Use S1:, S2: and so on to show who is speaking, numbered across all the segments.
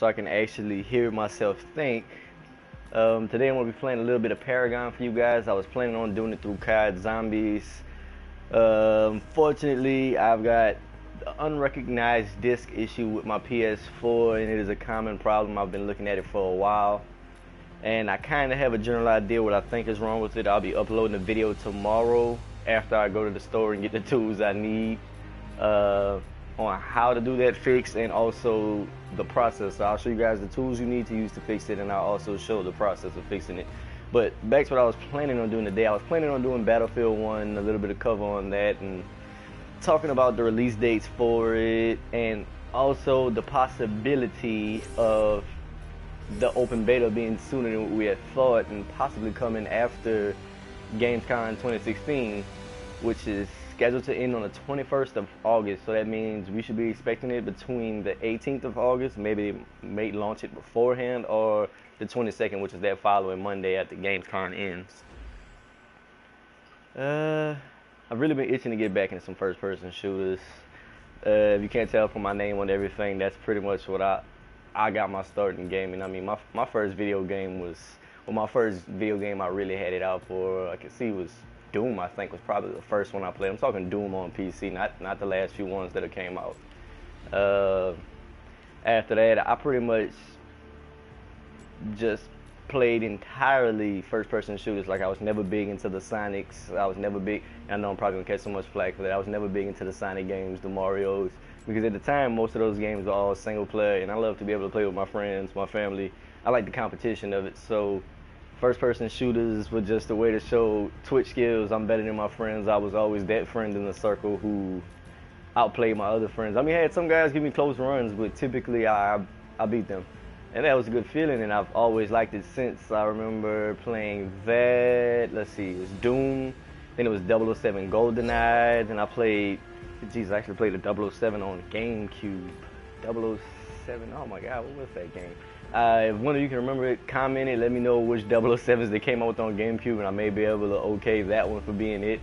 S1: so I can actually hear myself think. Today I'm going to be playing a little bit of Paragon for you guys. I was planning on doing it through COD Zombies. Fortunately, I've got the unrecognized disc issue with my PS4, and it is a common problem. I've been looking at it for a while, and I kind of have a general idea what I think is wrong with it. I'll be uploading a video tomorrow after I go to the store and get the tools I need on how to do that fix, and also the process. So I'll show you guys the tools you need to use to fix it, and I'll also show the process of fixing it. But back to what I was planning on doing today. I was planning on doing Battlefield 1, a little bit of cover on that, and talking about the release dates for it, and also the possibility of the open beta being sooner than what we had thought, and possibly coming after Gamescom 2016, which is scheduled to end on the 21st of August. So that means we should be expecting it between the 18th of August. Maybe they may launch it beforehand, or the 22nd, which is that following Monday after Gamescom ends. I've really been itching to get back into some first-person shooters. If you can't tell from my name on everything, that's pretty much what I got my start in gaming. I mean, my first video game was, well, my first video game I really had it out for, I could see, was Doom. I think was probably the first one I played. I'm talking Doom on PC, not the last few ones that have came out. After that, I pretty much just played entirely first-person shooters. Like, I was never big into the Sonics. I was never big. I know I'm probably gonna catch so much flack for that. I was never big into the Sonic games, the Marios, because at the time most of those games were all single player, and I love to be able to play with my friends, my family. I like the competition of it. So first-person shooters were just a way to show Twitch skills. I'm better than my friends. I was always that friend in the circle who outplayed my other friends. I mean, I had some guys give me close runs, but typically I beat them. And that was a good feeling, and I've always liked it since. I remember playing that, let's see, it was Doom, then it was 007 GoldenEye, and I played, geez, I actually played the 007 on GameCube. 007, oh my God, what was that game? If one of you can remember it, comment it, let me know which 007s they came out with on GameCube, and I may be able to okay that one for being it.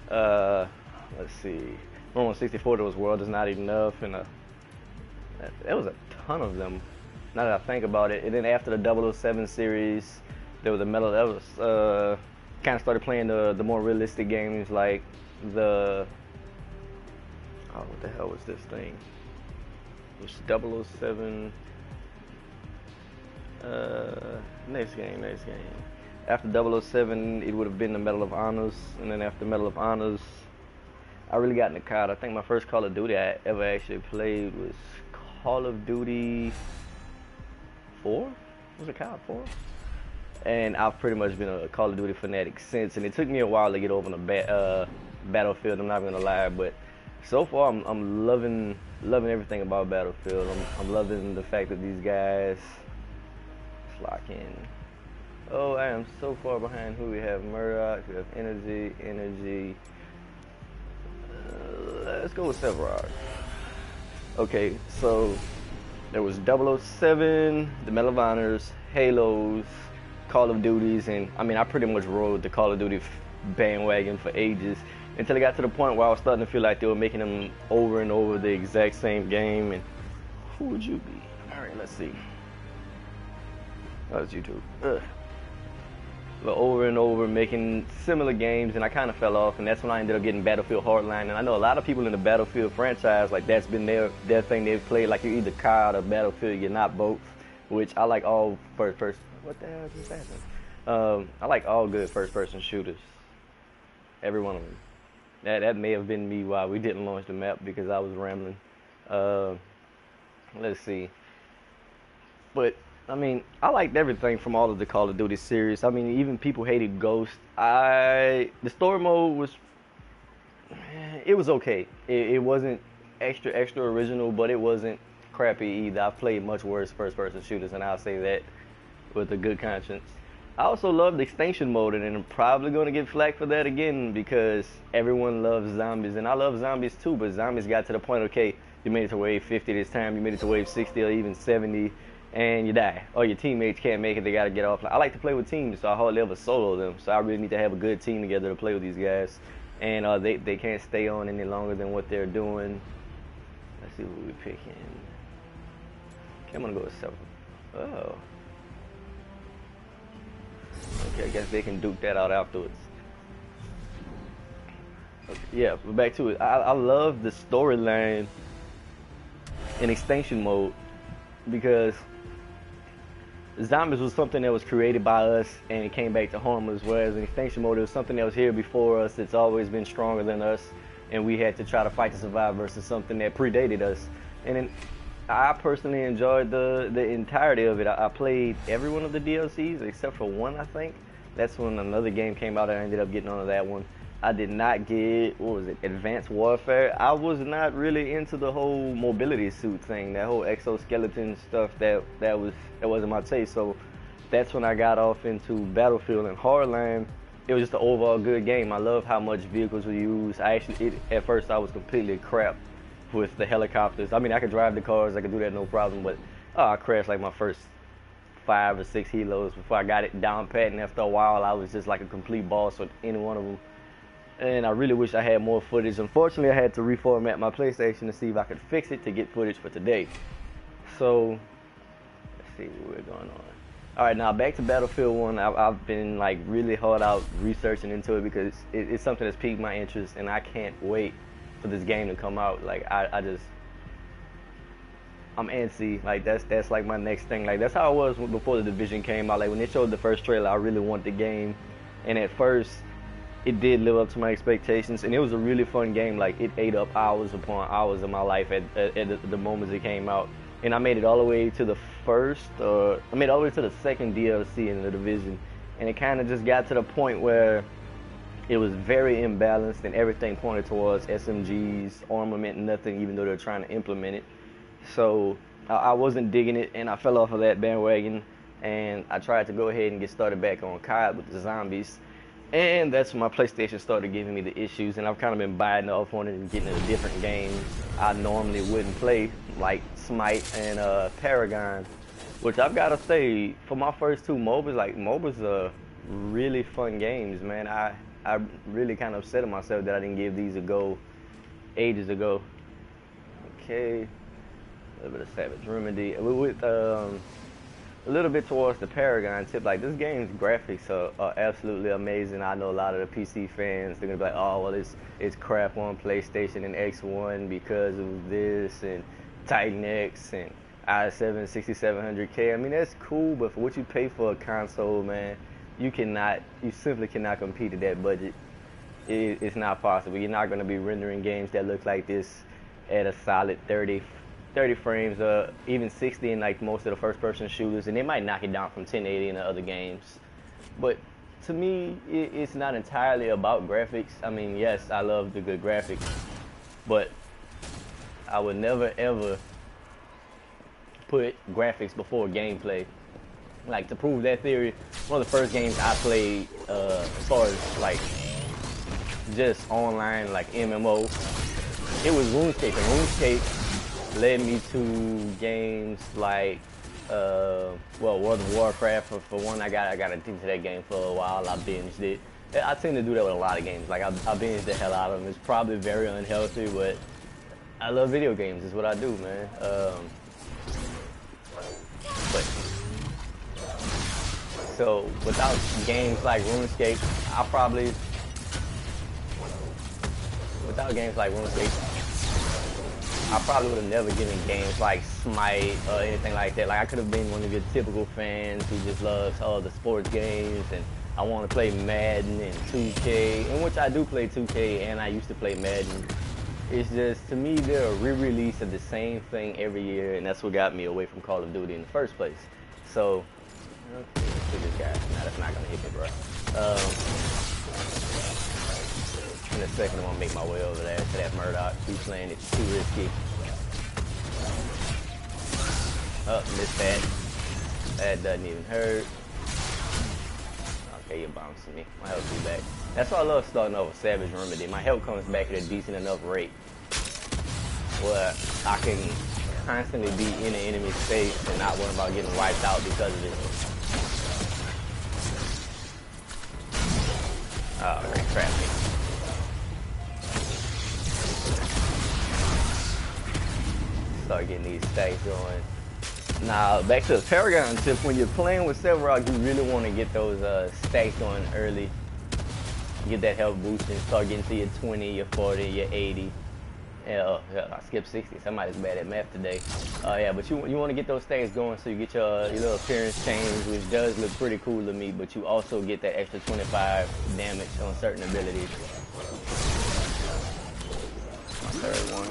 S1: Let's see, on 64 there was World Is Not Enough, and there was a ton of them, now that I think about it. And then after the 007 series, there was a metal that was kind of started playing the more realistic games, like the, oh, what the hell was this thing? It was 007. Next game. After 007, it would have been the Medal of Honors, and then after Medal of Honors, I really got into COD. I think my first Call of Duty I ever actually played was Call of Duty 4? Was it COD 4? And I've pretty much been a Call of Duty fanatic since, and it took me a while to get over the Battlefield, I'm not gonna lie, but so far I'm loving everything about Battlefield. I'm loving the fact that these guys lock in. Oh, I am so far behind. Who we have? Murdoch, we have Energy. Let's go with Severard. Okay, so there was 007, the Medal of Honors, Halos, Call of Duties, and I mean, I pretty much rode the Call of Duty bandwagon for ages until it got to the point where I was starting to feel like they were making them over and over the exact same game. And who would you be? All right, let's see. Oh, it's YouTube. But over and over making similar games, and I kind of fell off, and that's when I ended up getting Battlefield Hardline. And I know a lot of people in the Battlefield franchise, like, that's been their thing they've played. Like, you're either COD or Battlefield, you're not both, which I like all first. What the hell is this happening? I like all good first-person shooters. Every one of them. That may have been me why we didn't launch the map, because I was rambling. Let's see. But I mean, I liked everything from all of the Call of Duty series. I mean, even people hated Ghost. The story mode was, it was okay. It wasn't extra original, but it wasn't crappy either. I've played much worse first-person shooters, and I'll say that with a good conscience. I also loved Extinction mode, and I'm probably going to get flack for that again, because everyone loves zombies, and I love zombies too, but zombies got to the point, okay, you made it to wave 50 this time, you made it to wave 60 or even 70, and you die, or your teammates can't make it, they got to get off. I like to play with teams, so I hardly ever solo them, so I really need to have a good team together to play with these guys, and they can't stay on any longer than what they're doing. Let's see what we're picking. I'm gonna go with 7. Oh. Okay, I guess they can duke that out afterwards. Okay, yeah, but back to it. I love the storyline in extinction mode because zombies was something that was created by us and it came back to harm us, whereas in extinction mode it was something that was here before us, it's always been stronger than us, and we had to try to fight to survive versus something that predated us. And then I personally enjoyed the entirety of it. I played every one of the DLCs except for one, I think. That's when another game came out and I ended up getting onto that one. I did not get, what was it, Advanced Warfare. I was not really into the whole mobility suit thing, that whole exoskeleton stuff. That wasn't my taste. So that's when I got off into Battlefield and Hardline. It was just an overall good game. I love how much vehicles were used. At first I was completely crap with the helicopters. I mean, I could drive the cars, I could do that no problem, but I crashed like my first 5 or 6 helos before I got it down pat, and after a while I was just like a complete boss with any one of them. And I really wish I had more footage. Unfortunately, I had to reformat my PlayStation to see if I could fix it to get footage for today. So, let's see what we're going on. Alright, now back to Battlefield 1. I've been like really hard out researching into it because it's something that's piqued my interest, and I can't wait for this game to come out. Like, I'm antsy. Like, that's like my next thing. Like, that's how I was before the Division came out. Like, when they showed the first trailer, I really wanted the game, and at first it did live up to my expectations, and it was a really fun game. Like, it ate up hours upon hours of my life at the moments it came out. And I made it all the way to the second DLC in the Division, and it kind of just got to the point where it was very imbalanced and everything pointed towards SMGs, armament, nothing, even though they're trying to implement it. So I wasn't digging it, and I fell off of that bandwagon, and I tried to go ahead and get started back on COD with the zombies. And that's when my PlayStation started giving me the issues, and I've kind of been biting off on it and getting into different games I normally wouldn't play, like Smite and Paragon, which I've got to say, for my first 2 MOBAs, like, MOBAs are really fun games, man. I really kind of upset at myself that I didn't give these a go ages ago. Okay, a little bit of Savage Remedy. With a little bit towards the Paragon tip, like, this game's graphics are absolutely amazing. I know a lot of the PC fans, they're gonna be like, oh, well, it's crap on PlayStation and X1 because of this and Titan X and i7 6700K. I mean, that's cool, but for what you pay for a console, man, you simply cannot compete at that budget. It's not possible. You're not gonna be rendering games that look like this at a solid 30 frames, even 60 in like most of the first-person shooters, and they might knock it down from 1080 in the other games. But to me, it's not entirely about graphics. I mean, yes, I love the good graphics, but I would never ever put graphics before gameplay. Like, to prove that theory, one of the first games I played, as far as like just online, like MMO, it was RuneScape, and RuneScape led me to games like World of Warcraft. For one, I got into that game for a while. I binged it. I tend to do that with a lot of games. Like, I binged the hell out of them. It's probably very unhealthy, but I love video games. It's what I do, man. So without games like RuneScape, I probably would have never given games like Smite or anything like that. Like, I could have been one of your typical fans who just loves all the sports games, and I want to play Madden and 2K, in which I do play 2K, and I used to play Madden. It's just, to me, they're a re-release of the same thing every year, and that's what got me away from Call of Duty in the first place. So, okay, let's see this guy. Nah, that's not gonna hit me, bro. In a second, I'm gonna make my way over there to that Murdoch. He's playing it too risky. Oh, missed that. That doesn't even hurt. Okay, you're bouncing me. My health be back. That's why I love starting off with Savage Remedy. My health comes back at a decent enough rate where I can constantly be in the enemy space and not worry about getting wiped out because of it. Oh, they trapped me. Start getting these stacks going. Now, back to the Paragon tip, when you're playing with Severock, you really want to get those stacks going early. Get that health boost and start getting to your 20, your 40, your 80. Yeah, I skipped 60. Somebody's bad at math today. Yeah, but you want to get those stacks going so you get your little appearance change, which does look pretty cool to me, but you also get that extra 25 damage on certain abilities. My third one.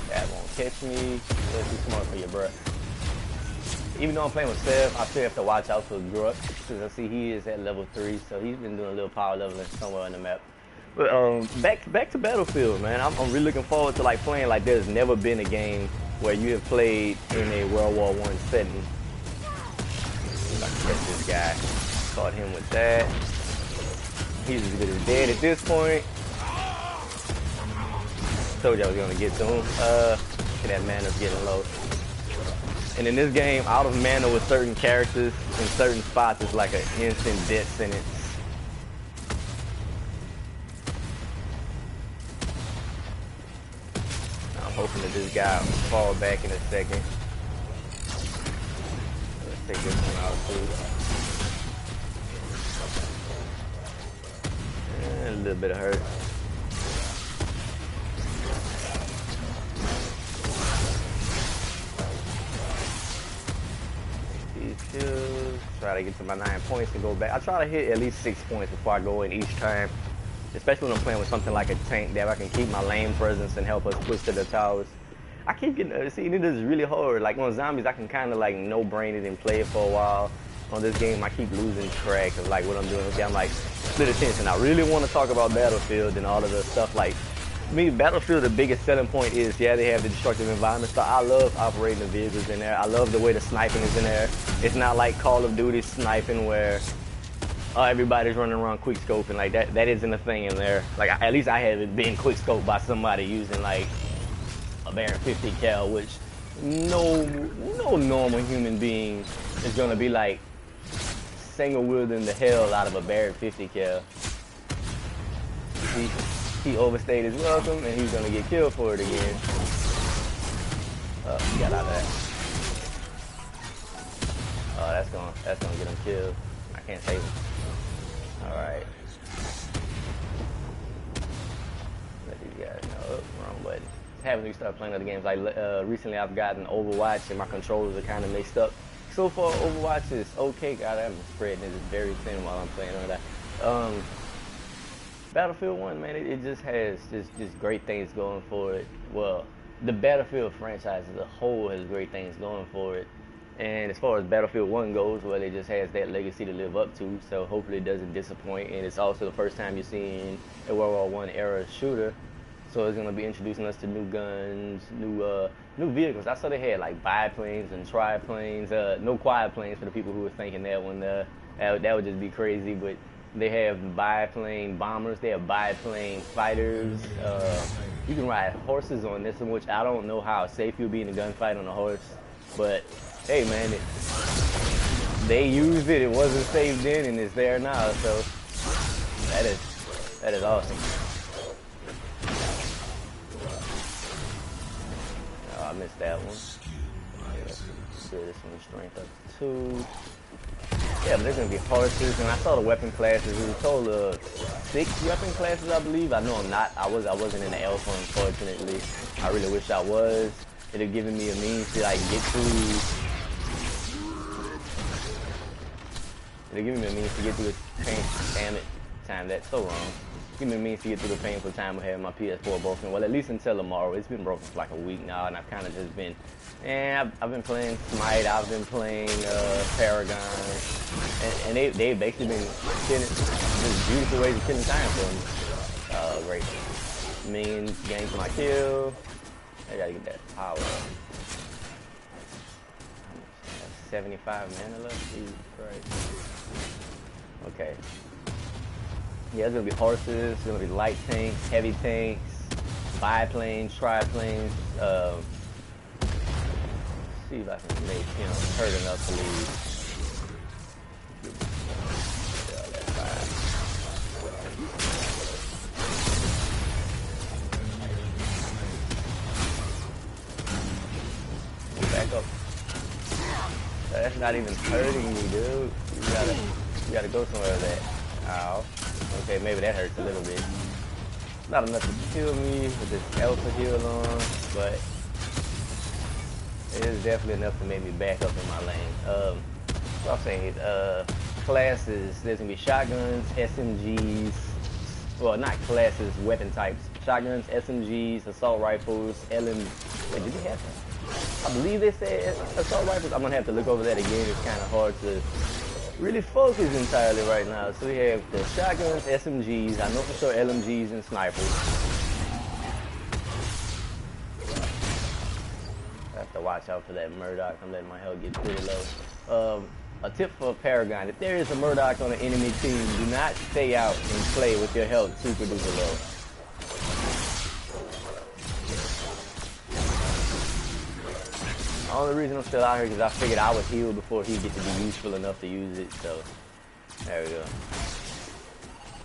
S1: That won't catch me. That's too smart for you, bruh. Even though I'm playing with Sev, I still have to watch out for Gruck, because I see he is at level 3, so he's been doing a little power leveling somewhere on the map. But back to Battlefield, man. I'm really looking forward to like playing like there's never been a game where you have played in a World War I setting. If I can catch this guy. Caught him with that. He's as good as dead at this point. Told you I was gonna get to him. That mana's getting low. And in this game, out of mana with certain characters in certain spots is like an instant death sentence. I'm hoping that this guy will fall back in a second. Let's take this one out too. And a little bit of hurt. Try to get to my 9 points and go back. I try to hit at least 6 points before I go in each time. Especially when I'm playing with something like a tank that I can keep my lane presence and help us push to the towers. I keep getting, see, it is really hard. Like on zombies, I can kind of like no-brain it and play it for a while. On this game, I keep losing track of like what I'm doing. Okay, I'm like split attention. I really want to talk about Battlefield and all of the stuff like. To me, Battlefield, the biggest selling point is, yeah, they have the destructive environment, so I love operating the vehicles in there. I love the way the sniping is in there. It's not like Call of Duty sniping where everybody's running around quick scoping. Like that isn't a thing in there. Like at least I haven't been quick scoped by somebody using like a Baron 50 cal, which no normal human being is gonna be like single wielding the hell out of a Baron 50 cal. He overstayed his welcome, and he's gonna get killed for it again. He got out of that. Oh, that's gonna get him killed. I can't save him. All right. Let these guys know. Oh, wrong button. Haven't we started playing other games? Like recently, I've gotten Overwatch, and my controllers are kind of mixed up. So far, Overwatch is okay. God, I'm spreading it very thin while I'm playing on that. Battlefield 1, man, it just has just great things going for it. Well, the Battlefield franchise as a whole has great things going for it. And as far as Battlefield 1 goes, well, it just has that legacy to live up to, so hopefully it doesn't disappoint. And it's also the first time you're seeing a World War I era shooter, so it's going to be introducing us to new guns, new vehicles. I saw they had like biplanes and triplanes, no quad planes for the people who were thinking that one. That would just be crazy, but they have biplane bombers, they have biplane fighters. You can ride horses on this one, which I don't know how safe you'll be in a gunfight on a horse. But hey man, they used it, it wasn't safe then and it's there now, so that is awesome. Oh, I missed that one. Let's do this one, strength up to 2. Yeah, but there's gonna be horses, and I saw the weapon classes. We were told 6 weapon classes, I believe. I know I'm not. I wasn't in the alpha, unfortunately. I really wish I was. It'd have given me a means to like get through. It'd give me a means to get through the pain. Damn it, time that's so wrong. Give me a means to get through the painful time of having my PS4 broken. Well, at least until tomorrow. It's been broken for like a week now, and I've kind of just been. And I've been playing Smite, I've been playing Paragon, and they've basically been killing, just beautiful ways of killing time for me. Great. Means gain for my kill. I gotta get that power up. 75 mana left? Jesus Christ. Okay. Yeah, there's gonna be horses, there's gonna be light tanks, heavy tanks, biplanes, triplanes, see if I can make him hurt enough to leave. Yeah, that's fine. Back up. That's not even hurting me, dude. You gotta go somewhere with that. Ow. Okay, maybe that hurts a little bit. Not enough to kill me with this alpha heal on, but it is definitely enough to make me back up in my lane. So I'm saying, classes, there's gonna be shotguns, SMGs, well, not classes, weapon types. Shotguns, SMGs, assault rifles, wait, did they have that? I believe they said assault rifles. I'm gonna have to look over that again. It's kind of hard to really focus entirely right now. So we have the shotguns, SMGs. I know for sure LMGs and snipers. I have to watch out for that Murdoch. I'm letting my health get pretty low. A tip for Paragon: if there is a Murdoch on an enemy team, do not stay out and play with your health super duper low. The only reason I'm still out here is because I figured I would heal before he gets to be useful enough to use it, so there we go.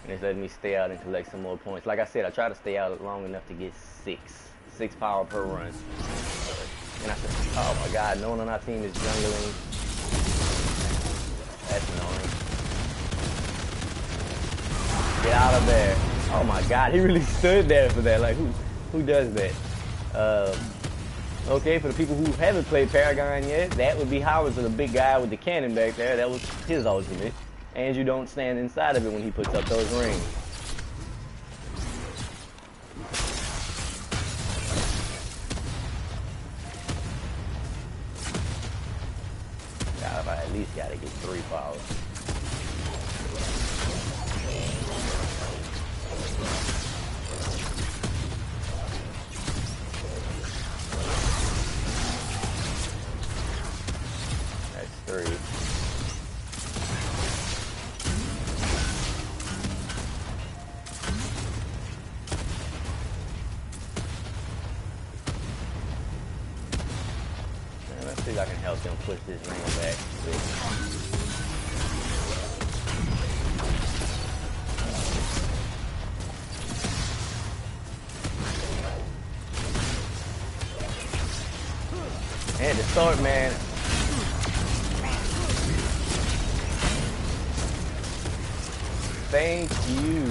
S1: And it's letting me stay out and collect some more points. Like I said, I try to stay out long enough to get 6 power per run. And I said, oh my god, no one on our team is jungling. That's annoying. Get out of there. Oh my god, he really stood there for that. Like, who does that? Okay, for the people who haven't played Paragon yet, that would be Howard, the big guy with the cannon back there. That was his ultimate. And you don't stand inside of it when he puts up those rings. God, I at least gotta get 3 powers. That's 3. Let's see if I can help them push this ring back. And to start, man. Thank you.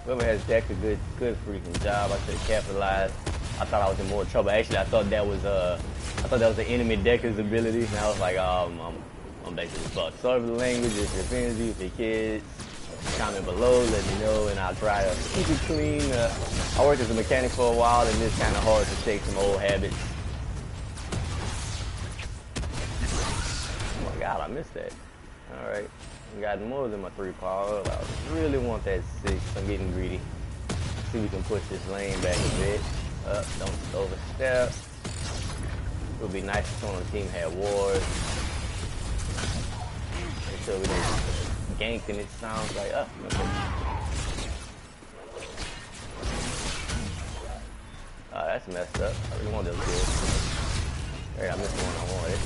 S1: Whoever has decked a good freaking job. I should have capitalized. I thought I was in more trouble. Actually, I thought that was the enemy decker's ability, and I was like, oh, I'm basically fucked. Sorry for the language. If you're offended, if your kids, comment below, let me know, and I'll try to keep it clean. I worked as a mechanic for a while, and it's kind of hard to shake some old habits. Oh my god, I missed that. All right, I got more than my 3 power. I really want that 6. I'm getting greedy. See if we can push this lane back a bit. Don't overstep. It would be nice if someone on the team had wards. Make sure we didn't ganked and it sounds like, okay. That's messed up. I really want those kills. Alright, I missed the one I wanted.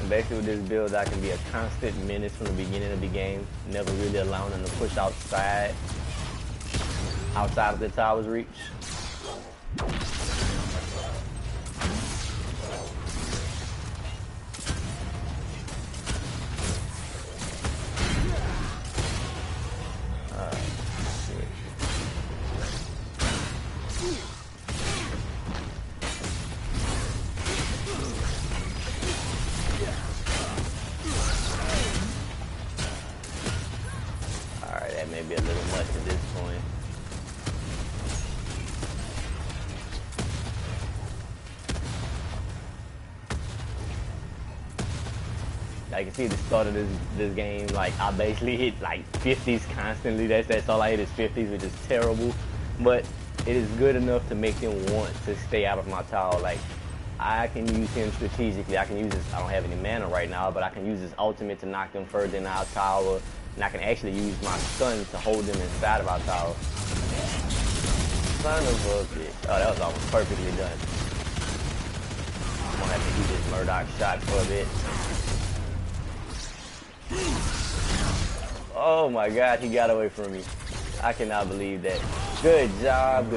S1: And basically with this build, I can be a constant menace from the beginning of the game, never really allowing them to push outside of the tower's reach. Maybe a little much at this point. I can see at the start of this game, like I basically hit like 50s constantly. That's all I hit is 50s, which is terrible. But it is good enough to make them want to stay out of my tower. Like I can use him strategically. I can use his, I don't have any mana right now, but I can use his ultimate to knock them further in our tower. And I can actually use my stun to hold them inside of our tower. Son of a bitch. Oh, that was almost perfectly done. I'm gonna have to do this Murdoch shot for a bit. Oh my god, he got away from me. I cannot believe that. Good job,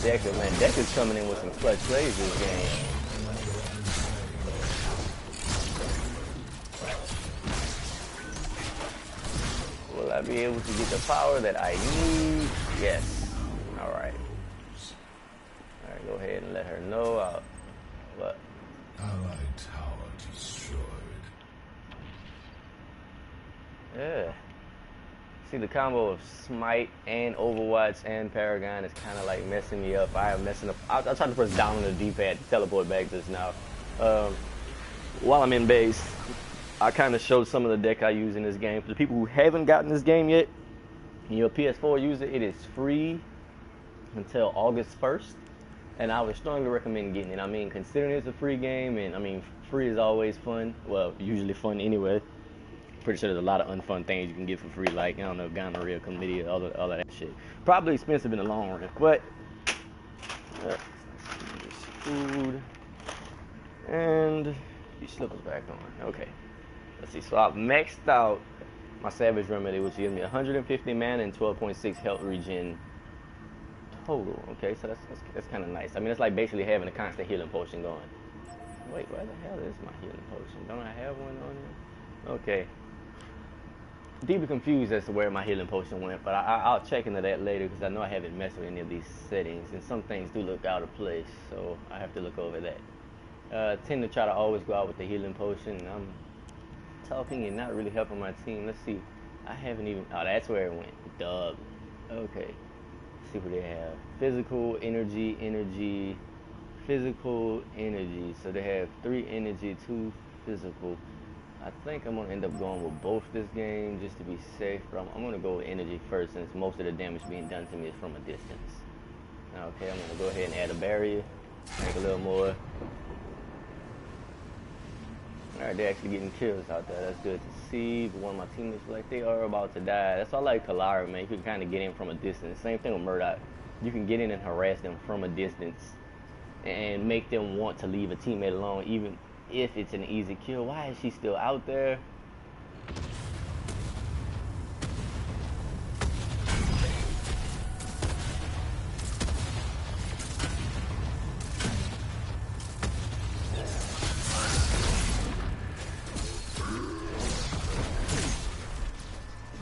S1: Decker. Man, Decker's coming in with some clutch plays this game. be able to get the power that I need? Yes. Alright. Alright, go ahead and let her know. What?
S2: Allied tower destroyed.
S1: Yeah. See, the combo of Smite and Overwatch and Paragon is kind of like messing me up. I am messing up. I tried to press down on the D-pad to teleport back just now. While I'm in base, I kind of showed some of the deck I use in this game. For the people who haven't gotten this game yet, and you're a PS4 user, it is free until August 1st. And I would strongly recommend getting it. I mean, considering it's a free game, and I mean, free is always fun. Well, usually fun anyway. Pretty sure there's a lot of unfun things you can get for free, like, I don't know, gonorrhea, chlamydia, all of that shit. Probably expensive in the long run, but food and these slippers back on. Okay, let's see. So I've maxed out my Savage Remedy, which gives me 150 mana and 12.6 health regen total. Okay, so that's kind of nice. I mean, it's like basically having a constant healing potion going. Wait, where the hell is my healing potion? Don't I have one on here? Okay. Deeply confused as to where my healing potion went, but I'll check into that later because I know I haven't messed with any of these settings, and some things do look out of place, so I have to look over that. I tend to try to always go out with the healing potion. I'm talking and not really helping my team. Let's see. I haven't even... Oh, that's where it went. Dub. Okay. Let's see what they have. Physical, energy, physical, energy. So they have 3 energy, 2 physical. I think I'm going to end up going with both this game just to be safe, but I'm going to go with energy first since most of the damage being done to me is from a distance. Okay, I'm going to go ahead and add a barrier, make a little more. Alright, they're actually getting kills out there. That's good to see, but one of my teammates like they are about to die. That's why I like Kalara, man. You can kind of get in from a distance. Same thing with Murdoch. You can get in and harass them from a distance and make them want to leave a teammate alone, even if it's an easy kill. Why is she still out there?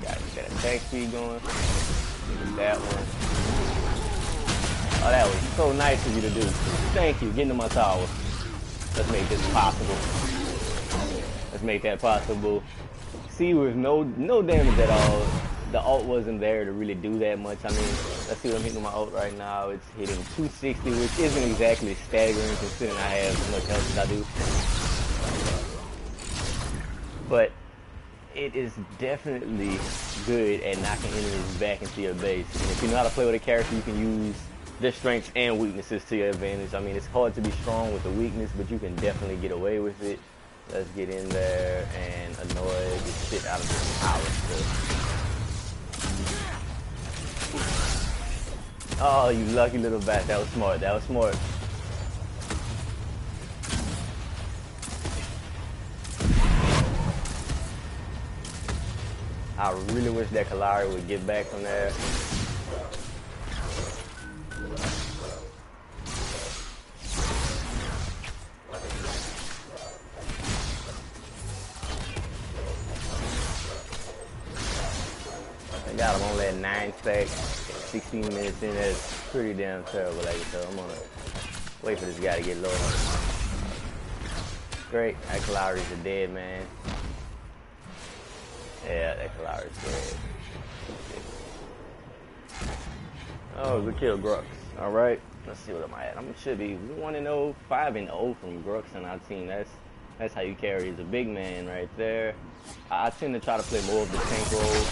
S1: Got attack speed going. That one. Oh, that was so nice of you to do. Thank you. Get into my tower. Let's make this possible. Let's make that possible. See, with no damage at all. The ult wasn't there to really do that much. I mean, let's see what I'm hitting with my ult right now. It's hitting 260, which isn't exactly staggering considering I have as much health as I do. But it is definitely good at knocking enemies back into your base. And if you know how to play with a character, you can use their strengths and weaknesses to your advantage. I mean, it's hard to be strong with the weakness, but you can definitely get away with it. Let's get in there and annoy the shit out of this power stuff. Oh, you lucky little bat. That was smart. That was smart. I really wish that Kalari would get back from there. I got him only at 9 stacks, 16 minutes in. That's pretty damn terrible. Like, so I'm gonna wait for this guy to get low. Great, that Kalari's a dead man. Yeah, that Kalari's dead. Oh, good kill, Grux. All right, let's see what am I at. I should be 1-0, 5-0 from Grux on our team. That's how you carry. He's a big man right there. I tend to try to play more of the tank role.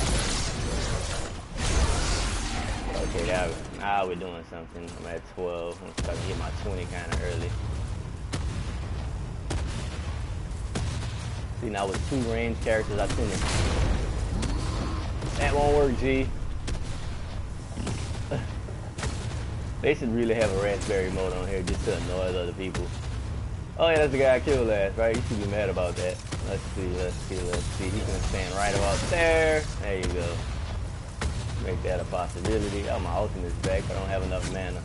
S1: Okay, now we're doing something. I'm at 12. I'm starting to hit my 20 kind of early. See, now with 2 range characters, I tend to... That won't work, G. They should really have a raspberry mode on here just to annoy other people. Oh yeah, that's the guy I killed last, right? You should be mad about that. Let's see. He's gonna stand right about there. There you go. Make that a possibility. Oh, my ultimate's back, but I don't have enough mana.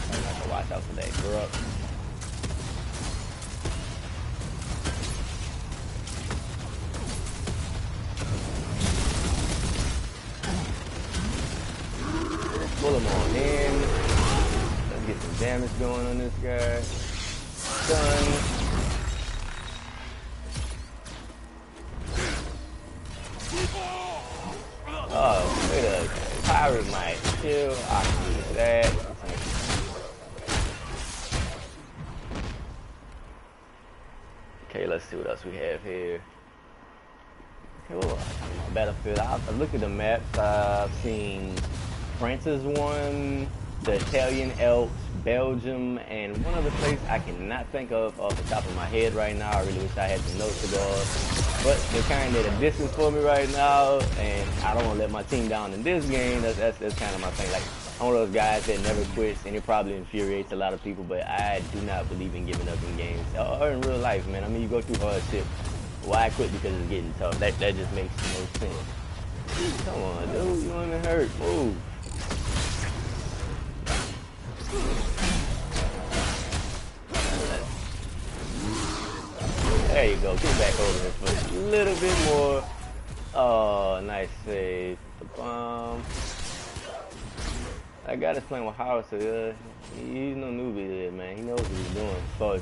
S1: I have to watch out for that Grux. damage going on this guy. Stun. Oh, wait a pirate might chill. I can use that. Okay, let's see what else we have here. Okay, well, Battlefield. I've looked at the maps. I've seen France's one, the Italian Alps, Belgium, and one other place I cannot think of off the top of my head right now. I really wish I had some notes to go off. But they're kind of at a distance for me right now, and I don't want to let my team down in this game. That's kind of my thing. Like, I'm one of those guys that never quits, and it probably infuriates a lot of people, but I do not believe in giving up in games. Or in real life, man. I mean, you go through hardship. Why quit? Because it's getting tough. That just makes no sense. Come on, dude. You want to hurt. Move. There you go. Get back over here for a little bit more. Oh, nice save. The bomb. That guy that's playing with Howard, so he's no newbie there, man. He knows what he's doing. As far as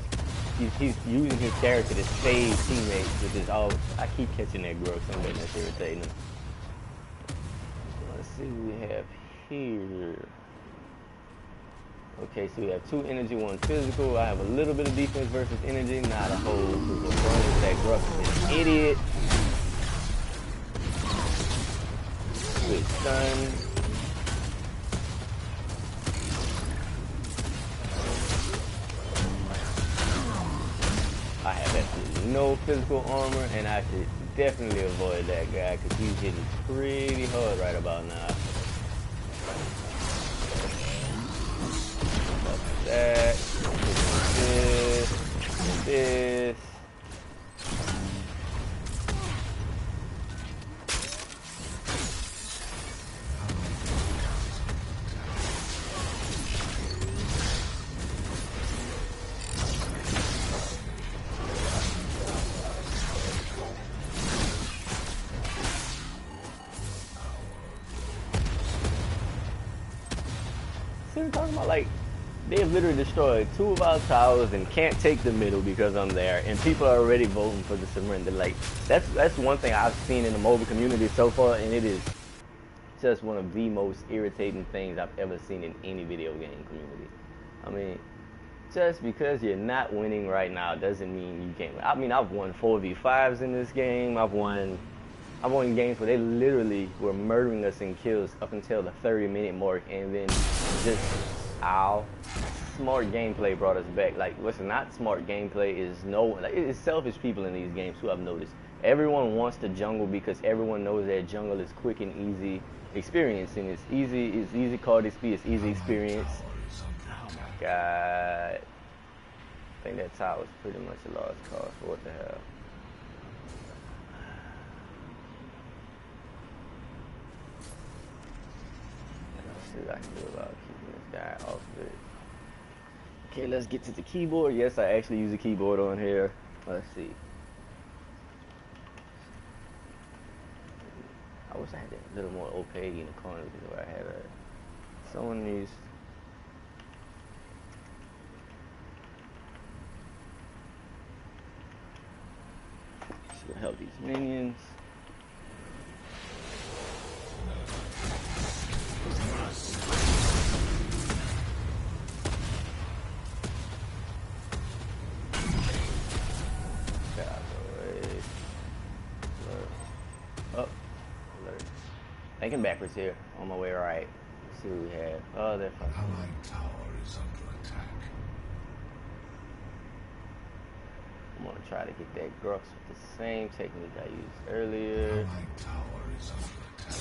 S1: he's using his character to save teammates with his all. I keep catching that growth. I'm getting that's irritating him. Let's see what we have here. Okay, so we have 2 energy, 1 physical. I have a little bit of defense versus energy, not a whole group of fun. That Gruff is an idiot. Good stun. I have absolutely no physical armor, and I should definitely avoid that guy because he's hitting pretty hard right about now. That, this. See what I'm talking about? Like, they've literally destroyed 2 of our towers and can't take the middle because I'm there, and people are already voting for the surrender. Like, that's one thing I've seen in the mobile community so far, and it is just one of the most irritating things I've ever seen in any video game community. I mean, just because you're not winning right now doesn't mean you can't win. I mean, I've won 4v5s in this game. I've won games where they literally were murdering us in kills up until the 30-minute mark, and then just smart gameplay brought us back. Like, what's not smart gameplay is it's selfish people in these games who I've noticed. Everyone wants to jungle because everyone knows that jungle is quick and easy experience, and it's easy card XP, it's easy experience. Oh my god. I think that tower was pretty much a lost cause. What the hell? Let's see what I can do about keeping this guy off of it. Okay, let's get to the keyboard. Yes, I actually use a keyboard on here. Let's see. I wish I had a little more opaque in the corner where I had someone needs. Should help these minions. Thinking backwards here, on my way right. Let's see what we have. Oh, they're fucking.
S2: Allied tower is under attack.
S1: I'm gonna try to get that Grux with the same technique I used earlier.
S2: Allied tower is under attack.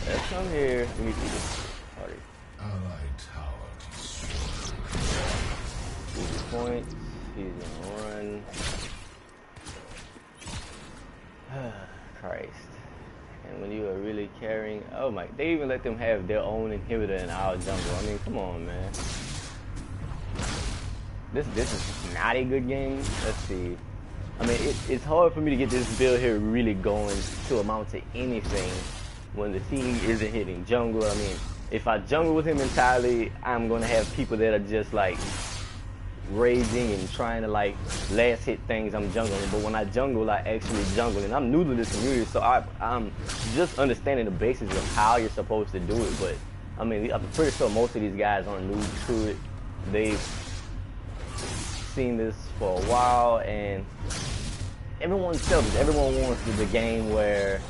S1: Let's come here. Let me see this. Sorry.
S2: Allied tower destroyed.
S1: Easy points. He's gonna run. Christ. And when you are really carrying, oh my, they even let them have their own inhibitor in our jungle. I mean, come on, man. This is not a good game. Let's see. I mean, it's hard for me to get this build here really going to amount to anything when the team isn't hitting jungle. I mean, If I jungle with him entirely, I'm gonna have people that are just like raging and trying to like last hit things I'm jungling. But when I jungle, I actually jungle, and I'm new to this community, so I'm just understanding the basics of how you're supposed to do it. But I mean, I'm pretty sure most of these guys aren't new to it. They've seen this for a while, and everyone's selfish. Everyone wants the game where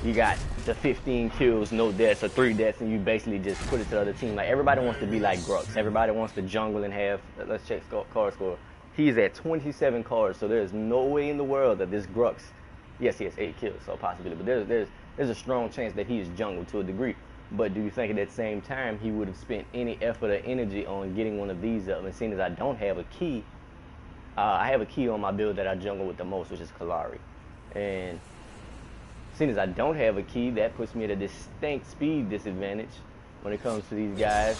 S1: you got the 15 kills, no deaths, or 3 deaths, and you basically just put it to the other team. Like, everybody wants to be like Grux. Everybody wants to jungle and have, let's check card score. He's at 27 cards, so there's no way in the world that this Grux, yes, he has 8 kills, so possibility, but there's a strong chance that he is jungled to a degree. But do you think at that same time he would have spent any effort or energy on getting one of these up? And seeing as I don't have a key, I have a key on my build that I jungle with the most, which is Kalari. And seeing as I don't have a key, that puts me at a distinct speed disadvantage when it comes to these guys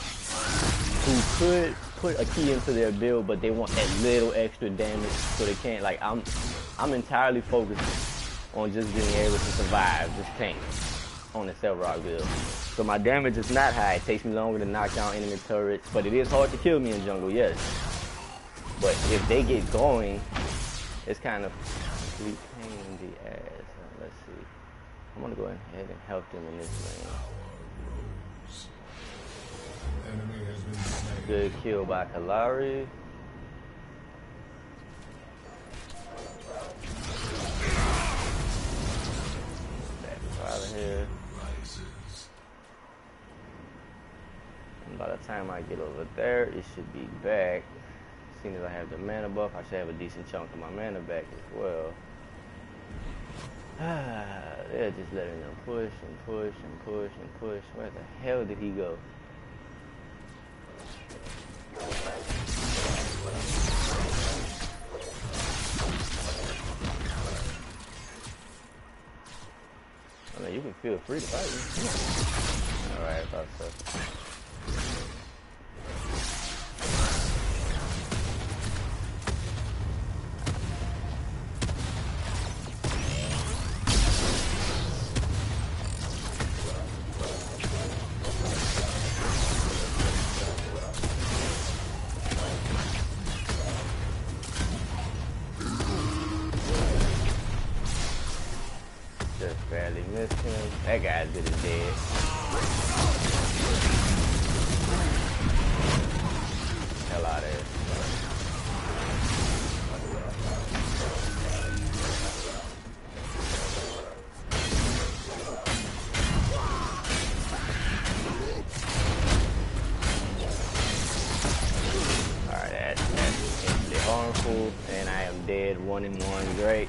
S1: who could put a key into their build, but they want that little extra damage, so they can't. Like, I'm entirely focused on just being able to survive, just tank on the Self-Rock build. So my damage is not high. It takes me longer to knock down enemy turrets, but it is hard to kill me in jungle, yes. But if they get going, it's kind of a pain in the ass. Let's see. I'm gonna go ahead and help them in this lane. Good kill by Kalari. Back out of here. And by the time I get over there, it should be back. Seeing as I have the mana buff, I should have a decent chunk of my mana back as well. They're just letting them push and push and push and push. Where the hell did he go? I mean, you can feel free to fight me. Alright, about so. Just barely missed him. That guy's good as dead. Hell out of here. Alright, that's instantly harmful, and I am dead. 1-1. Great.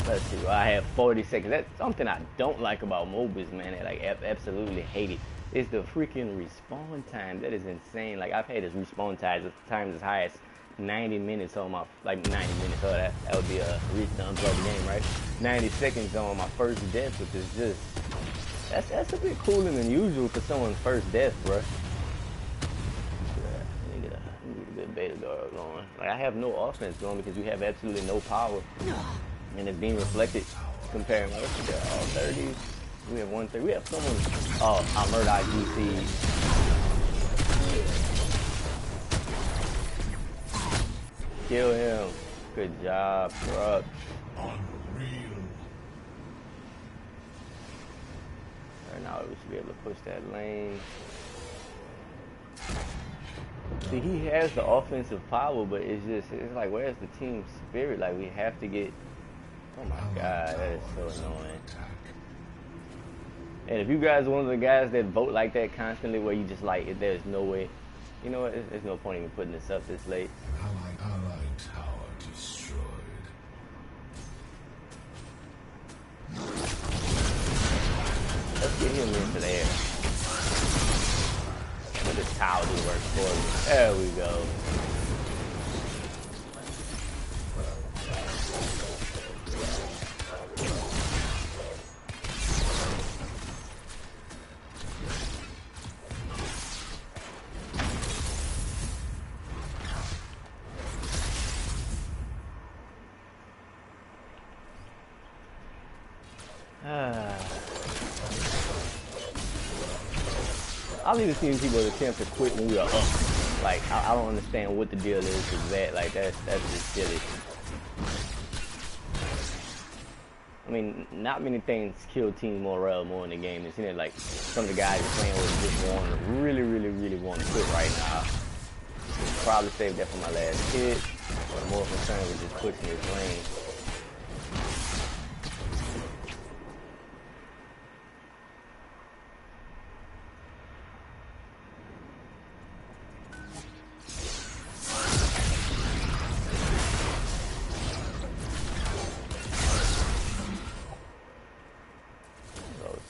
S1: Let's see. Well, I have 40 seconds. That's something I don't like about MOBAs, man. I absolutely hate it. It's the freaking respawn time. That is insane. Like, I've had this respawn times as high as 90 minutes on my, like 90 minutes. Oh, that would be a reason to unplug the game, right? 90 seconds on my first death, which is just, that's a bit cooler than usual for someone's first death, bro. I need a good beta guard going. Like, I have no offense going because we have absolutely no power. And it's being reflected comparing what's we got, all 30s. We have 130. We have someone. Oh, I murdered IGC. Kill him. Good job, bro. Alright, now we should be able to push that lane. See, he has the offensive power, but it's like, where's the team spirit? Like, we have to get. Oh my god, that is so annoying. And if you guys are one of the guys that vote like that constantly, where you just like, there's no way, you know what, there's no point in putting this up this late.
S2: Allied tower destroyed.
S1: Let's get him into there. Let this tower do the work for me. There we go. I've even seen people attempt to quit when we are up. Like, I don't understand what the deal is with that. Like, that's just silly. I mean, not many things kill team morale more in the game. It's like some of the guys you're playing with just really want to quit right now. Probably saved that for my last hit. But I'm more concerned with just pushing his lane.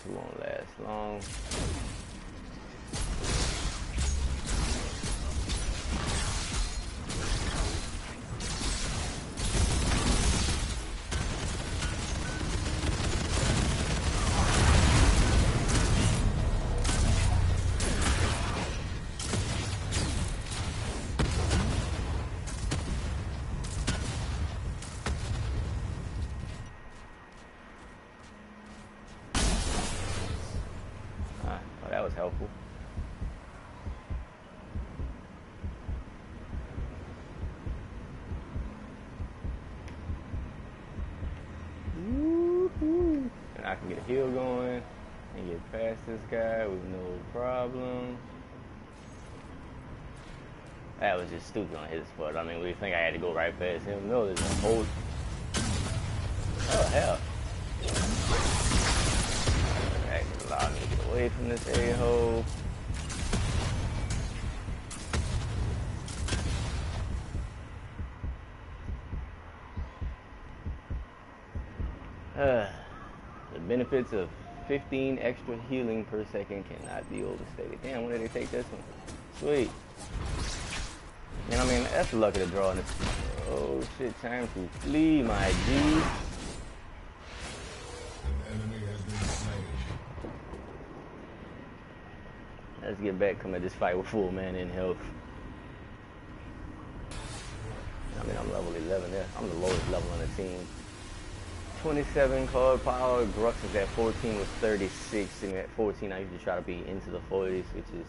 S1: Won't last long. That was helpful. And I can get a heal going and get past this guy with no problem. That was just stupid on his part. I mean, we think I had to go right past him? No, there's a whole... Oh, hell. Allow me to get away from this a-hole. The benefits of 15 extra healing per second cannot be overstated. Damn, when did they take this one? Sweet. And I mean, that's the luck of the draw. Oh shit, time to flee, my G.
S2: An enemy has been slain.
S1: Let's get back, come at this fight with full man in health. I mean, I'm level 11 there. I'm the lowest level on the team. 27 card power. Grux is at 14 was 36. And at 14, I usually try to be into the 40s, which is...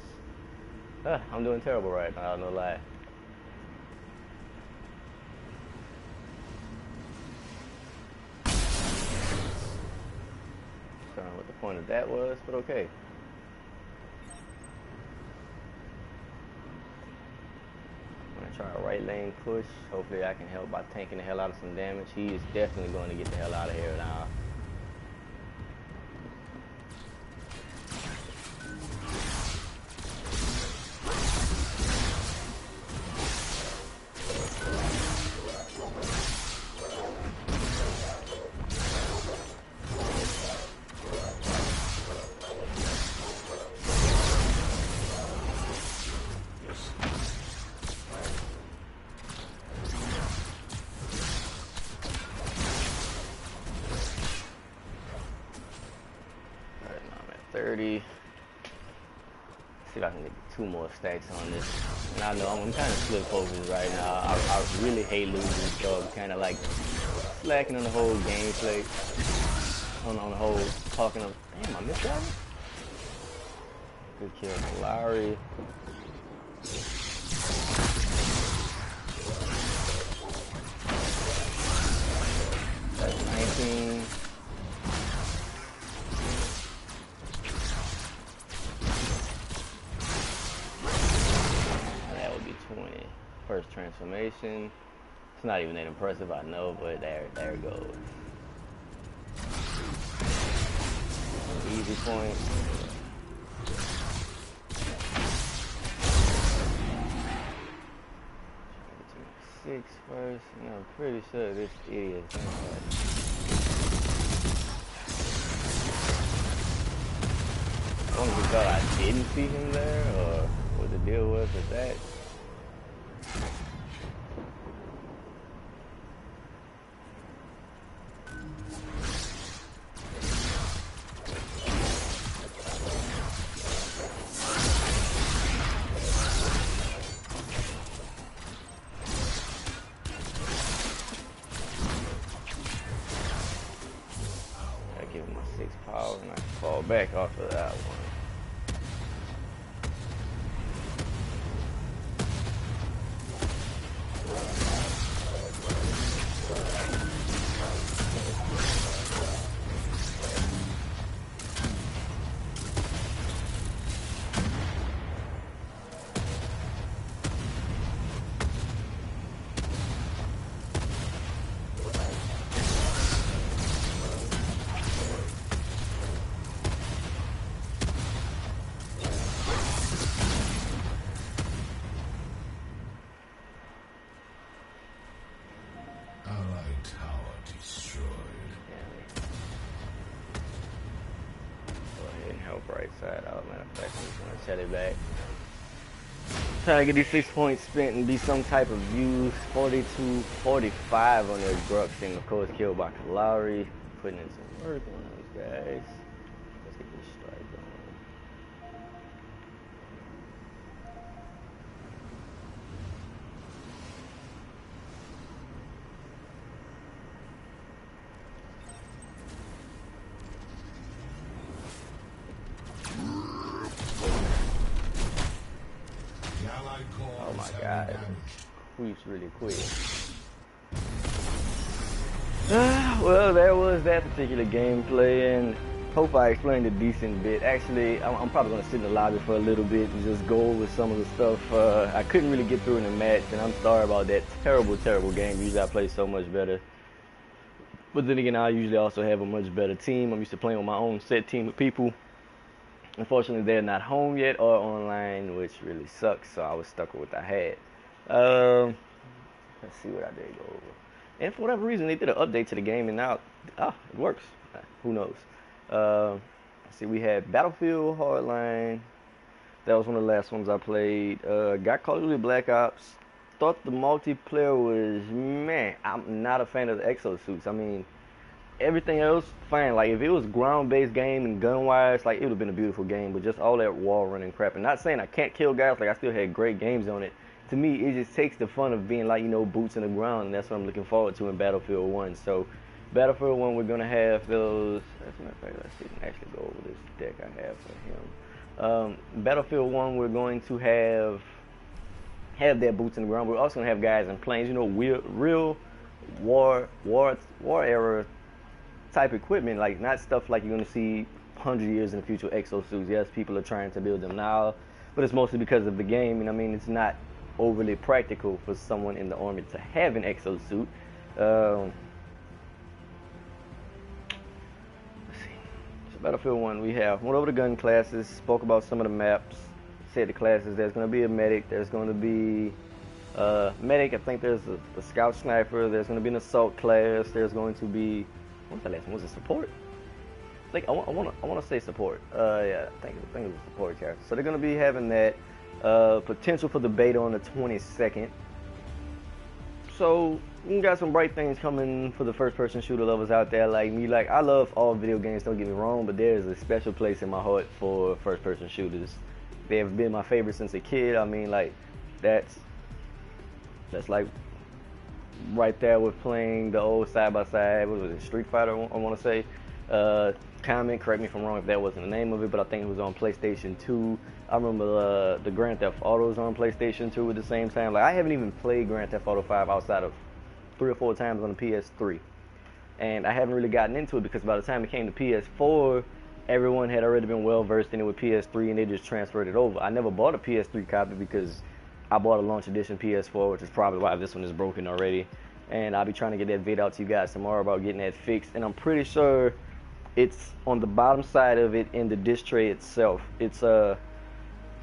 S1: I'm doing terrible right now, no lie. Don't know what the point of that was, but okay. Try a right lane push. Hopefully I can help by tanking the hell out of some damage. He is definitely going to get the hell out of here now. See if I can get 2 more stacks on this. And I know I'm kind of split focused right now. I really hate losing, so I'm kind of like slacking on the whole gameplay. On the whole talking of. Damn, I missed that one. Good kill from Lowry. That's 19. First transformation. It's not even that impressive, I know, but there it goes. Easy point. Six first, and I'm pretty sure this idiot is I don't know if he thought I didn't see him there, or what the deal was with that. Give him a 6 power and I can fall back off of that one. right side out. Matter of fact, I'm just gonna set it back. Trying to get these 6 points spent and be some type of views. 42, 45 on their Grux, and of course killed by Kalari. Putting in some work on those guys. Let's get this strike going. Oh my god, creeps really quick. Well, there was that particular gameplay, and hope I explained a decent bit. Actually, I'm probably going to sit in the lobby for a little bit and just go over some of the stuff I couldn't really get through in the match, and I'm sorry about that terrible game. Usually I play so much better. But then again, I usually also have a much better team. I'm used to playing with my own set team of people. Unfortunately, they're not home yet or online, which really sucks, so I was stuck with what I had. Let's see what I did go over. And for whatever reason, they did an update to the game, and now, it works. Who knows? Let's see, we had Battlefield Hardline. That was one of the last ones I played. Got Call of Duty Black Ops. Thought the multiplayer was, man, I'm not a fan of the exosuits. I mean, everything else, fine. Like, if it was ground-based game and gun-wise, like, it would have been a beautiful game. But just all that wall running crap. And not saying I can't kill guys. Like, I still had great games on it. To me, it just takes the fun of being, like, you know, boots in the ground. And that's what I'm looking forward to in Battlefield 1. So, Battlefield 1, we're going to have those. As a matter of fact, let's see. Actually go over this deck I have for him. Battlefield 1, we're going to have their boots in the ground. We're also going to have guys in planes. You know, real war era type equipment, like not stuff like you're going to see 100 years in the future, exosuits. Yes, people are trying to build them now, but it's mostly because of the game. And I mean, it's not overly practical for someone in the army to have an exosuit. Let's see. So Battlefield 1, we have went over the gun classes, spoke about some of the maps, said the classes. There's going to be a medic. There's going to be medic. I think there's a scout sniper. There's going to be an assault class. There's going to be, what's the last one? Was it support? I want to say support. Yeah, I think it was a support character. So they're going to be having that. Potential for the beta on the 22nd. So you got some bright things coming for the first-person shooter lovers out there like me. Like, I love all video games, don't get me wrong, but there's a special place in my heart for first-person shooters. They have been my favorite since a kid. I mean, like, that's like right there with playing the old side-by-side. What was it, Street Fighter, I want to say. Comment, correct me if I'm wrong if that wasn't the name of it, but I think it was on PlayStation 2. I remember the Grand Theft Autos on PlayStation 2 at the same time. Like, I haven't even played Grand Theft Auto 5 outside of 3 or 4 times on the PS3. And I haven't really gotten into it because by the time it came to PS4, everyone had already been well versed in it with PS3 and they just transferred it over. I never bought a PS3 copy because I bought a launch edition PS4, which is probably why this one is broken already. And I'll be trying to get that vid out to you guys tomorrow about getting that fixed. And I'm pretty sure it's on the bottom side of it in the disc tray itself. It's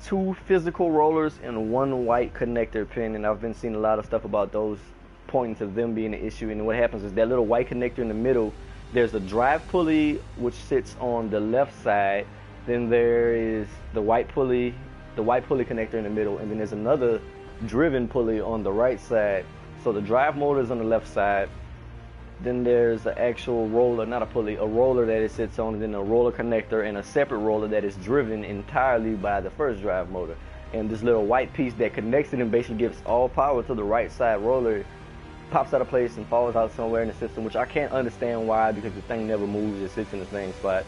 S1: 2 physical rollers and 1 white connector pin, and I've been seeing a lot of stuff about those, pointing to them being an issue. And what happens is that little white connector in the middle, there's a drive pulley which sits on the left side, then there is the white pulley connector in the middle, and then there's another driven pulley on the right side. So the drive motor is on the left side, then there's the actual roller, not a pulley, a roller that it sits on, and then a roller connector and a separate roller that is driven entirely by the first drive motor. And this little white piece that connects it and basically gives all power to the right side roller pops out of place and falls out somewhere in the system, which I can't understand why, because the thing never moves, it sits in the same spot.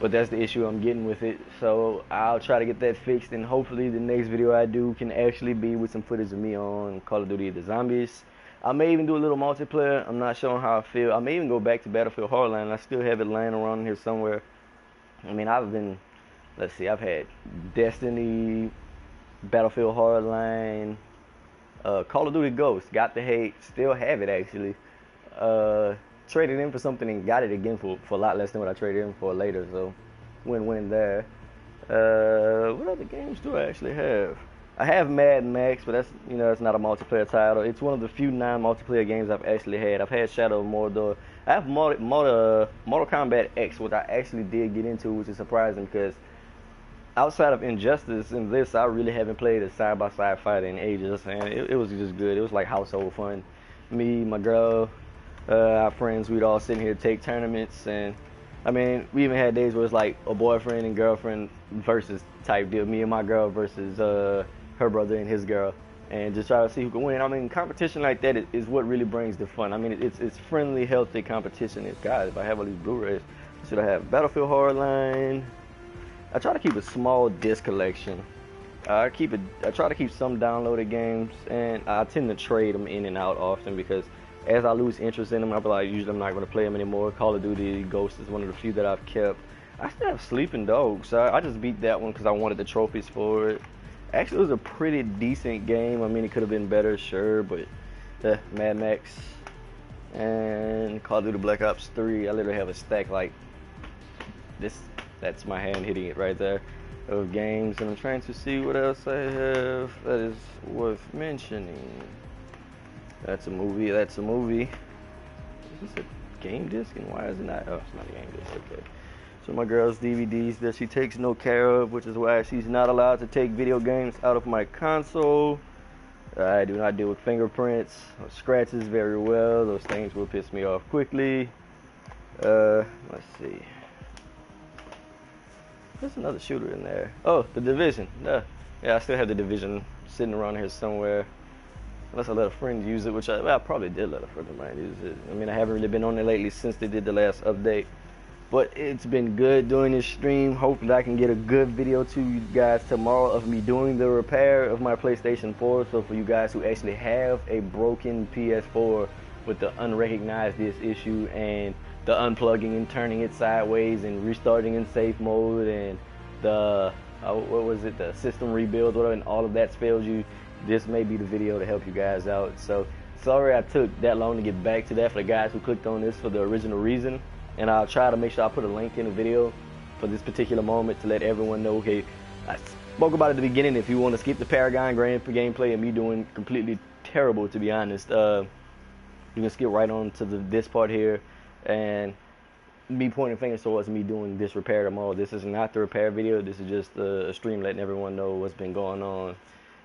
S1: But that's the issue I'm getting with it. So I'll try to get that fixed, and hopefully the next video I do can actually be with some footage of me on Call of Duty the Zombies. I may even do a little multiplayer. I'm not sure how I feel. I may even go back to Battlefield Hardline. I still have it lying around here somewhere. I mean, let's see, I've had Destiny, Battlefield Hardline, Call of Duty Ghosts, got the hate, still have it actually. Traded in for something and got it again for a lot less than what I traded in for later, so win-win there. What other games do I actually have? I have Mad Max, but that's, you know, it's not a multiplayer title. It's one of the few non-multiplayer games I've actually had. I've had Shadow of Mordor. I have Mortal Kombat X, which I actually did get into, which is surprising because outside of Injustice and this, I really haven't played a side-by-side fighter in ages, and it was just good. It was like household fun. Me, my girl, our friends, we'd all sit here, take tournaments, and I mean, we even had days where it's like a boyfriend and girlfriend versus type deal. Me and my girl versus her brother and his girl, and just try to see who can win. I mean, competition like that is what really brings the fun. I mean, it's friendly, healthy competition. It's, God, if I have all these Blu-rays, should I have Battlefield Hardline? I try to keep a small disc collection. I try to keep some downloaded games, and I tend to trade them in and out often because as I lose interest in them, I'll be like, usually I'm not going to play them anymore. Call of Duty Ghost is one of the few that I've kept. I still have Sleeping Dogs. I just beat that one because I wanted the trophies for it. Actually, it was a pretty decent game. I mean, it could have been better, sure, but Mad Max and Call of Duty Black Ops 3, I literally have a stack like this. That's my hand hitting it right there of games, and I'm trying to see what else I have that is worth mentioning. That's a movie. Is this a game disc, and why is it not? Oh, it's not a game disc. Okay. So my girl's DVDs that she takes no care of, which is why she's not allowed to take video games out of my console. I do not deal with fingerprints or scratches very well. Those things will piss me off quickly. Let's see. There's another shooter in there. Oh, The Division. Yeah, I still have The Division sitting around here somewhere. Unless I let a friend use it, which I probably did let a friend of mine use it. I mean, I haven't really been on it lately since they did the last update. But it's been good doing this stream. Hopefully I can get a good video to you guys tomorrow of me doing the repair of my PlayStation 4. So for you guys who actually have a broken PS4 with the unrecognized disc issue and the unplugging and turning it sideways and restarting in safe mode and the the system rebuild, whatever, and all of that failed you, this may be the video to help you guys out. So sorry I took that long to get back to that for the guys who clicked on this for the original reason, and I'll try to make sure I put a link in the video for this particular moment to let everyone know, okay, I spoke about it at the beginning. If you want to skip the Paragon gameplay and me doing completely terrible, to be honest, you can skip right on to this part here and me pointing fingers towards me doing this repair tomorrow. This is not the repair video. This is just a stream letting everyone know what's been going on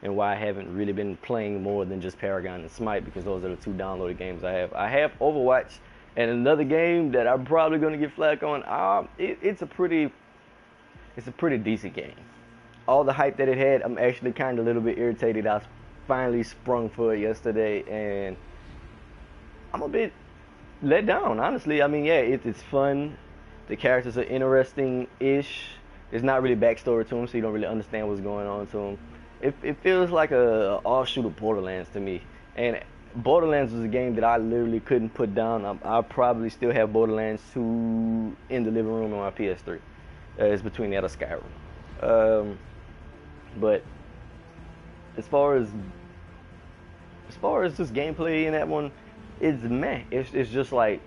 S1: and why I haven't really been playing more than just Paragon and Smite, because those are the two downloaded games I have. I have Overwatch and another game that I'm probably going to get flack on. It's a pretty decent game. All the hype that it had, I'm actually kind of a little bit irritated. I finally sprung for it yesterday, and I'm a bit let down, honestly. I mean, yeah, it's fun. The characters are interesting-ish. There's not really backstory to them, so you don't really understand what's going on to them. It feels like a offshoot of Borderlands to me. And Borderlands was a game that I literally couldn't put down. I probably still have Borderlands 2 in the living room on my PS3. It's between that or Skyrim. But as far as just gameplay in that one, it's meh. It's just like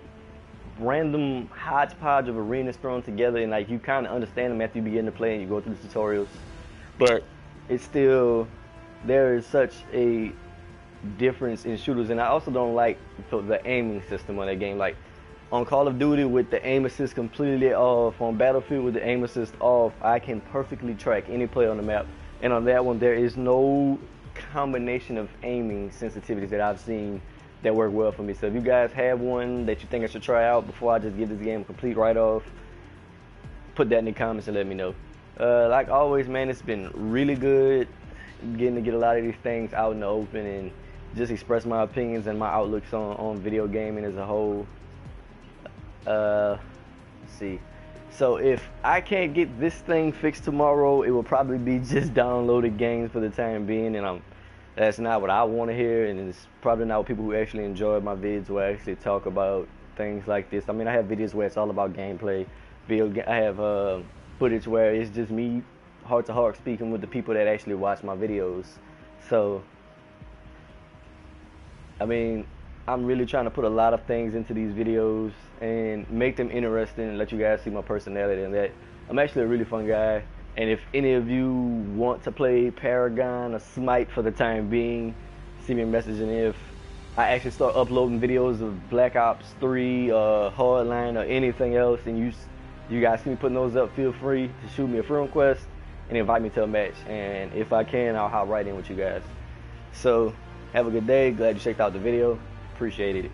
S1: random hodgepodge of arenas thrown together, and like you kind of understand them after you begin to play and you go through the tutorials. But it's still, there is such a difference in shooters, and I also don't like the aiming system on that game. Like on Call of Duty with the aim assist completely off, on Battlefield with the aim assist off, I can perfectly track any player on the map. And on that one, there is no combination of aiming sensitivities that I've seen that work well for me. So if you guys have one that you think I should try out before I just give this game a complete write-off, put that in the comments and let me know. Like always, man, it's been really good getting to get a lot of these things out in the open and just express my opinions and my outlooks on video gaming as a whole. Let's see. So if I can't get this thing fixed tomorrow, it will probably be just downloaded games for the time being, and that's not what I want to hear, and it's probably not what people who actually enjoy my vids will actually talk about things like this. I mean, I have videos where it's all about gameplay. I have footage where it's just me heart to heart speaking with the people that actually watch my videos. So I mean, I'm really trying to put a lot of things into these videos and make them interesting and let you guys see my personality, and that I'm actually a really fun guy. And if any of you want to play Paragon or Smite for the time being, send me a message, and if I actually start uploading videos of Black Ops 3 or Hardline or anything else, and you guys see me putting those up, feel free to shoot me a friend request, and invite me to a match. And if I can, I'll hop right in with you guys. So have a good day. Glad you checked out the video. Appreciated it.